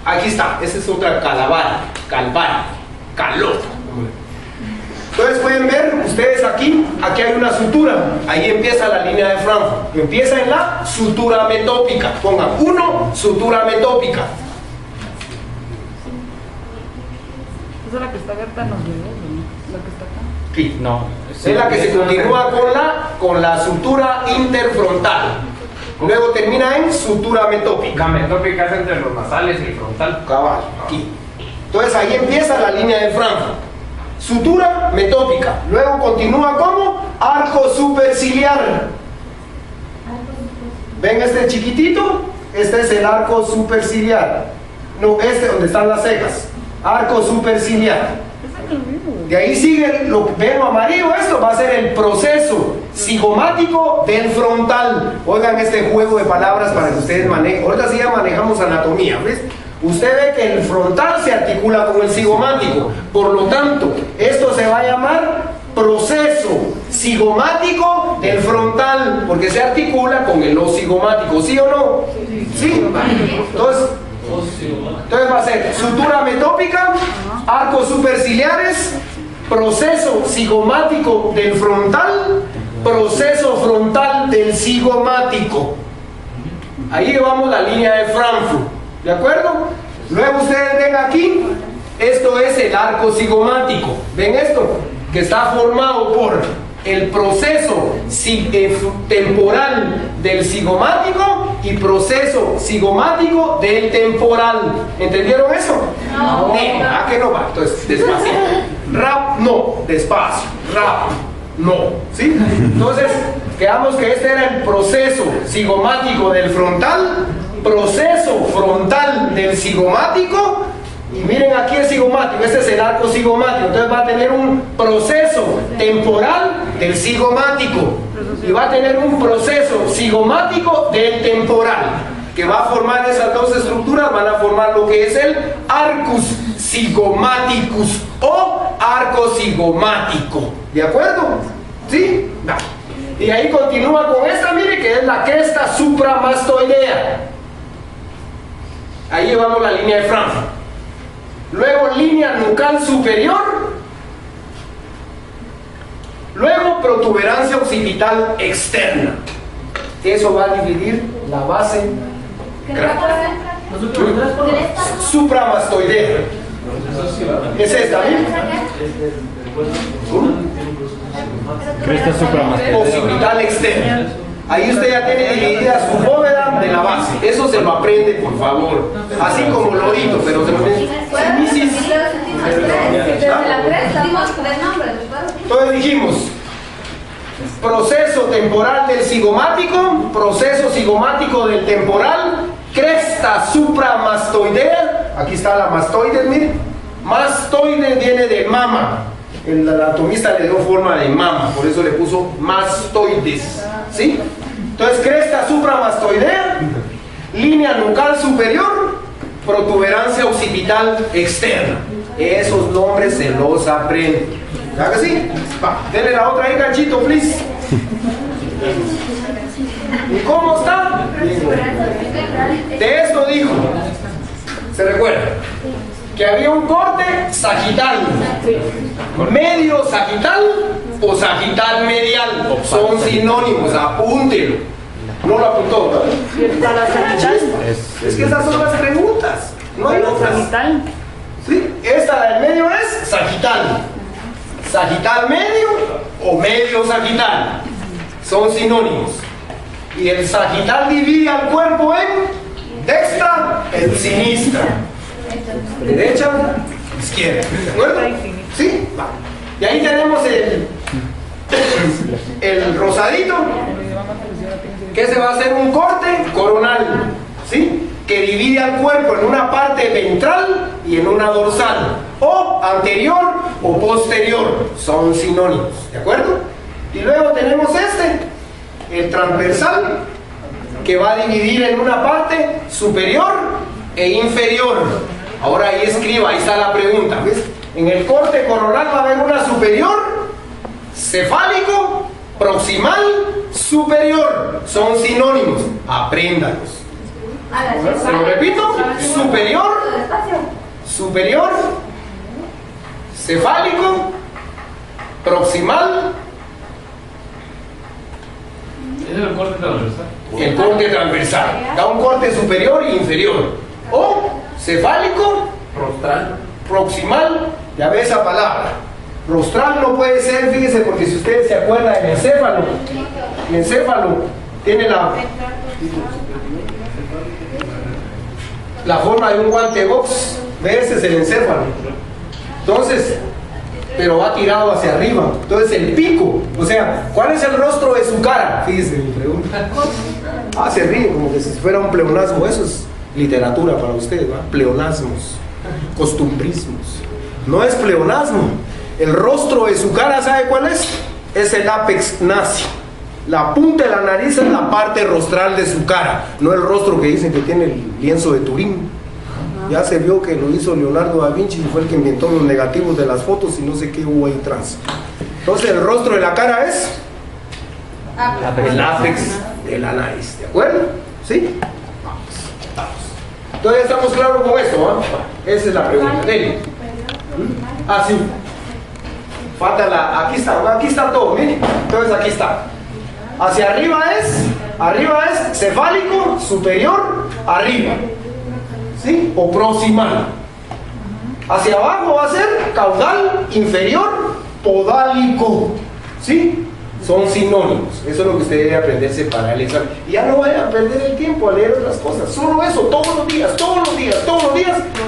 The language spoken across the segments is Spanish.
Aquí está, esa es otra calvario, calor. Entonces pueden ver ustedes aquí hay una sutura, ahí empieza la línea de Frankfurt, empieza en la sutura metópica, pongan 1, sutura metópica. ¿Esa es la que está abierta en los dedos? ¿La que está acá? Sí. No. Es la que se continúa con la sutura interfrontal. Luego termina en sutura metópica. La metópica es entre los nasales y el frontal. Cabal, aquí. Entonces ahí empieza la línea de Frankfurt. Sutura metópica. Luego continúa como arco superciliar. ¿Ven este chiquitito? Este es el arco superciliar. No, este donde están las cejas. Arco superciliar. De ahí sigue lo veo amarillo, esto va a ser el proceso cigomático del frontal. Oigan este juego de palabras para que ustedes manejen. Ahorita sí ya manejamos anatomía, ¿ves? Usted ve que el frontal se articula con el cigomático. Por lo tanto, esto se va a llamar proceso cigomático del frontal, porque se articula con el cigomático, ¿sí o no? Sí. Entonces va a ser sutura metópica, arcos superciliares, proceso cigomático del frontal, proceso frontal del cigomático. Ahí llevamos la línea de Frankfurt, ¿de acuerdo? Luego ustedes ven aquí, esto es el arco cigomático. ¿Ven esto? Que está formado por el proceso temporal del cigomático y proceso cigomático del temporal. ¿Entendieron eso? No. ¿A qué no va? Entonces, despacito. Rap, no. Despacio. Rap, no. ¿Sí? Entonces, quedamos que este era el proceso cigomático del frontal, proceso frontal del cigomático. Y miren aquí el cigomático, este es el arco cigomático, entonces va a tener un proceso temporal del cigomático y va a tener un proceso cigomático del temporal, que va a formar esas dos estructuras, van a formar lo que es el arcus cigomaticus o arco cigomático, ¿de acuerdo? ¿Sí? No. Y ahí continúa con esta, mire, que es la cresta supramastoidea. Ahí llevamos la línea de Frankfurt. Luego línea nucal superior, luego protuberancia occipital externa. Eso va a dividir la base supramastoidea. ¿Es esta, bien? Cresta supramastoidea. Occipital externa. Ahí usted ya tiene dividida su bóveda de la base. Eso se lo aprende, por favor. Así como lorito, pero se lo aprende. Entonces dijimos, proceso temporal del cigomático, proceso cigomático del temporal, cresta supramastoidea. Aquí está la mastoides, miren. Mastoide viene de mama. El anatomista le dio forma de mama, por eso le puso mastoides. ¿Sí? Entonces, cresta supramastoidea, línea nucal superior, protuberancia occipital externa. Esos nombres se los aprenden. ¿Verdad que sí? Va, denle la otra ahí, ganchito, please. ¿Y cómo está? De esto dijo, ¿se recuerda? Que había un corte sagital, medio sagital o sagital medial, son sinónimos, apúntelo. No lo apuntó, ¿verdad? Es que esas son las preguntas, no hay otras. ¿Sí? Esta del medio es sagital, sagital medio o medio sagital, son sinónimos. Y el sagital divide al cuerpo en dextra y sinistra. Derecha, izquierda, ¿de acuerdo? ¿Sí? Va. Y ahí tenemos el rosadito, que se va a hacer un corte coronal, ¿sí? Que divide al cuerpo en una parte ventral y en una dorsal, o anterior o posterior, son sinónimos, ¿de acuerdo? Y luego tenemos el transversal, que va a dividir en una parte superior e inferior. Ahora ahí escriba, ahí está la pregunta, ¿ves? En el corte coronal va a haber una superior, cefálico, proximal, superior. Son sinónimos, apréndalos. Se lo repito, superior, cefálico, proximal. Ese es el corte transversal. El corte transversal. Da un corte superior e inferior. O cefálico, Rostral. proximal, ya ve esa palabra. Rostral no puede ser, fíjese, porque si ustedes se acuerdan, el encéfalo tiene la forma de un guante box. ¿Ve? Ese es el encéfalo. Entonces, pero va tirado hacia arriba. Entonces el pico, o sea, ¿cuál es el rostro de su cara? Fíjese mi pregunta. Se ríe como que si fuera un pleonasmo. Eso es literatura para ustedes, ¿va? Pleonasmos, costumbrismos. No es pleonasmo. El rostro de su cara, ¿sabe cuál es? Es el ápex nazi. La punta de la nariz es la parte rostral de su cara, no el rostro que dicen que tiene el lienzo de Turín. Ya se vio que lo hizo Leonardo da Vinci y fue el que inventó los negativos de las fotos y no sé qué hubo ahí atrás. Entonces el rostro de la cara es el ápex de la nariz, ¿de acuerdo? ¿Sí? Vamos. Entonces estamos claros con esto, ¿no? Esa es la pregunta. Dele. Sí. Falta aquí está todo, miren. Entonces aquí está. Hacia arriba es cefálico, superior, arriba. ¿Sí? O proximal. Hacia abajo va a ser caudal, inferior, podálico. ¿Sí? Son sinónimos. Eso es lo que usted debe aprenderse para el examen. Y ya no vaya a perder el tiempo a leer otras cosas. Solo eso, todos los días.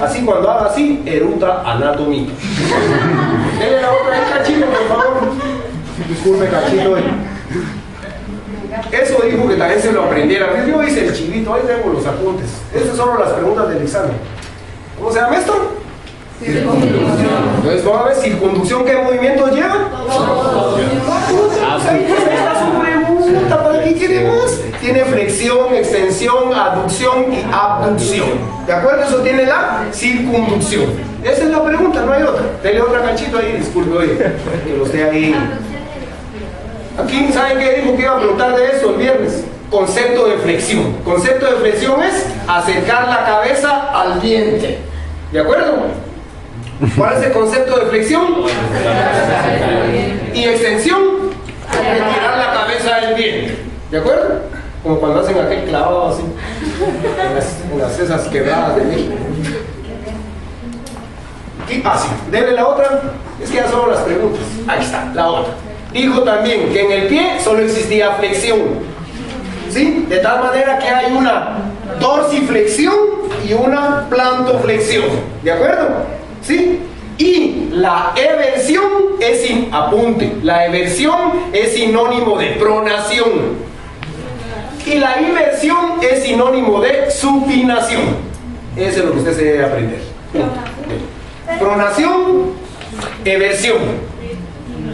Así cuando haga así, eruta anatomía. Dele la otra ahí, Cachito, por favor. Disculpe, Cachito. Eso dijo que también se lo aprendiera. Yo hice el chivito, ahí tengo los apuntes. Estas son las preguntas del examen. ¿Cómo se llama esto? Entonces vamos a ver, circunducción, ¿qué movimientos lleva? Ahí está su pregunta, ¿para qué quiere más? Tiene flexión, extensión, aducción y abducción. ¿De acuerdo? Eso tiene la circunducción. Esa es la pregunta, no hay otra. Dele otra, Cachito ahí, disculpe, oye, que lo esté ahí. Aquí, ¿saben qué dijo que iba a preguntar de eso el viernes? Concepto de flexión. Concepto de flexión es acercar la cabeza al diente. ¿De acuerdo? ¿Cuál es el concepto de flexión? Y extensión, retirar la cabeza del diente. ¿De acuerdo? Como cuando hacen aquel clavado así, en las esas quebradas de México. Y así, denle la otra. Es que ya son las preguntas. Ahí está, la otra. Dijo también que en el pie solo existía flexión. ¿Sí? De tal manera que hay una dorsiflexión y una plantoflexión. ¿De acuerdo? ¿Sí? Y la eversión es apunte. La eversión es sinónimo de pronación. Y la inversión es sinónimo de supinación. Eso es lo que usted se debe aprender. Pronación, eversión,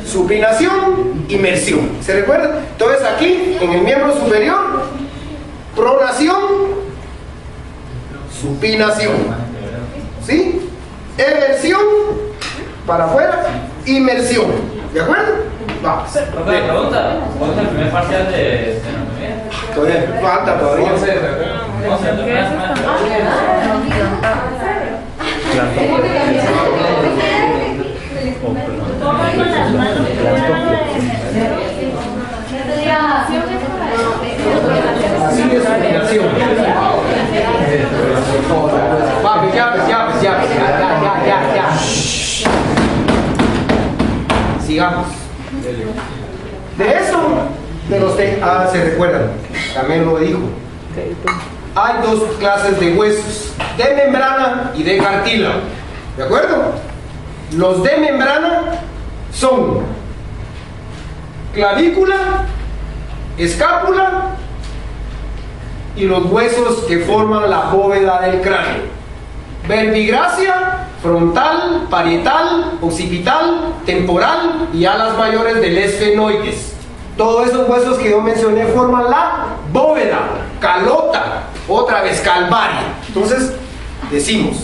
supinación, inmersión. ¿Se recuerda? Entonces aquí, en el miembro superior, pronación, supinación. ¿Sí? Eversión, para afuera, inmersión. ¿De acuerdo? Vamos. Otra pregunta. ¿Cuál es el primer parcial de anatomía? Todavía falta todavía. Así es supinación. Papi, ya. Sigamos. De eso, de los se recuerdan, también lo dijo. Hay dos clases de huesos, de membrana y de cartílago. ¿De acuerdo? Los de membrana son clavícula, escápula y los huesos que forman la bóveda del cráneo. Verbigracia, frontal, parietal, occipital, temporal y alas mayores del esfenoides. Todos esos huesos que yo mencioné forman la bóveda, calota, otra vez calvario. Entonces decimos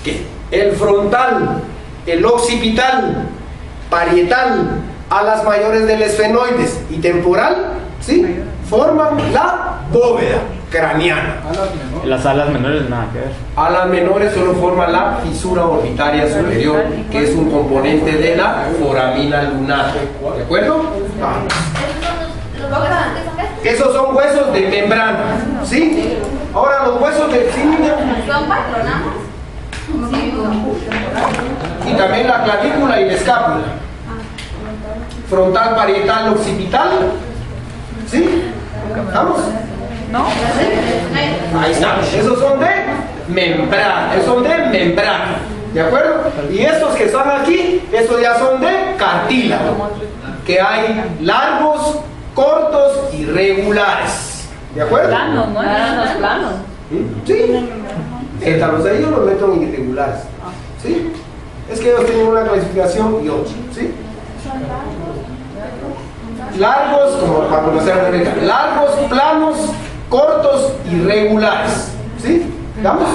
que el frontal, el occipital, parietal, alas mayores del esfenoides y temporal, ¿sí?, forman la bóveda, craneana. Las alas menores nada que ver. Alas menores solo forman la fisura orbitaria superior, que es un componente de la foramina lunar. ¿De acuerdo? Ah. Esos son huesos de membrana, ¿sí? Ahora los huesos de ¿Son patronamos? y también la clavícula y la escápula. Frontal, parietal, occipital. ¿Sí? ¿Estamos? ¿No? Ahí está. Esos son de membrana. Esos son de membrana. ¿De acuerdo? Y estos que están aquí, estos ya son de cartílago. Que hay largos, cortos y regulares. ¿De acuerdo? Planos, ¿no? Eran los planos. Sí. Hasta los de ellos los meto en irregulares. ¿Sí? Es que ellos tienen una clasificación y otra. ¿Sí? Largos, como para conocer la regla. Largos, planos, cortos y regulares. ¿Sí? ¿Vamos?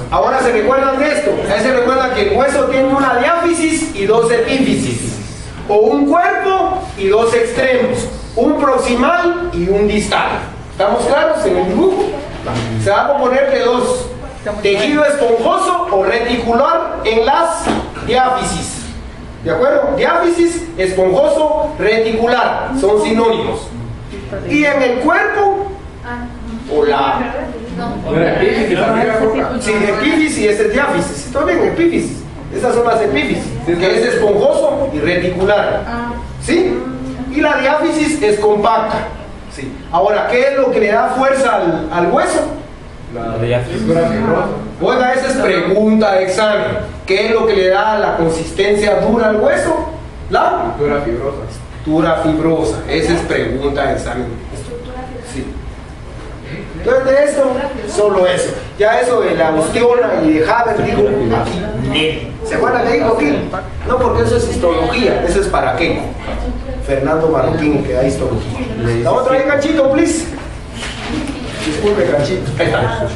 Ahora se recuerdan de esto. Ahí se recuerdan que el hueso tiene una diáfisis y dos epífisis. O un cuerpo y dos extremos. Un proximal y un distal. ¿Estamos claros en el dibujo? Se va a componer de dos: tejido esponjoso o reticular en las diáfisis. ¿De acuerdo? Diáfisis, esponjoso, reticular. Son sinónimos. Y en el cuerpo, o la... Sí, epífisis y este es diáfisis. ¿Está bien? Epífisis. Estas son las epífisis, que es esponjoso y reticular. ¿Sí? Y la diáfisis es compacta. Sí. Ahora, ¿qué es lo que le da fuerza al hueso? La diáfisis. Oiga, esa es pregunta de examen. ¿Qué es lo que le da la consistencia dura al hueso? La Estructura fibrosa. estructura fibrosa. Esa es pregunta de examen. Sí. Entonces de esto, solo eso. Ya eso de la osteola y de Haber, digo, aquí, ¿se acuerdan de aquí? No, porque eso es histología. Eso es para qué. Fernando Marroquín, que da histología. La otra vez, Canchito, please. Disculpe, Canchito. Ahí está.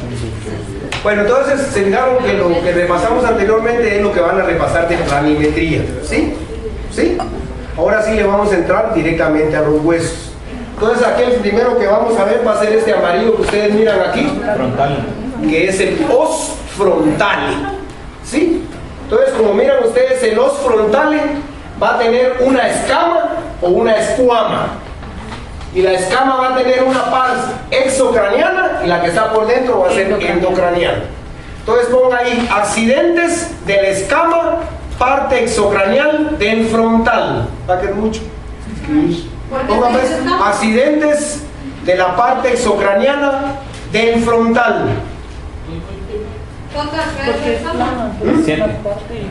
Bueno, entonces se fijaron que lo que repasamos anteriormente es lo que van a repasar de planimetría. ¿Sí? ¿Sí? Ahora sí le vamos a entrar directamente a los huesos. Entonces aquí el primero que vamos a ver va a ser este amarillo que ustedes miran aquí, Frontal. que es el os frontale. ¿Sí? Entonces, como miran ustedes, el os frontale va a tener una escama o una escuama. Y la escama va a tener una parte exocraniana y la que está por dentro va a ser endocraniana. Entonces ponga ahí accidentes de la escama, parte exocranial del frontal. Va a quedar mucho. Ponga pues, accidentes de la parte exocraniana del frontal. Porque es plano. Siente.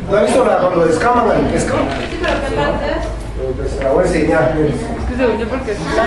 ¿No ha visto cuando descaman al pescado? Sí, pero ¿qué parte es? Pues, la voy a enseñar. Es que se oye porque es plano.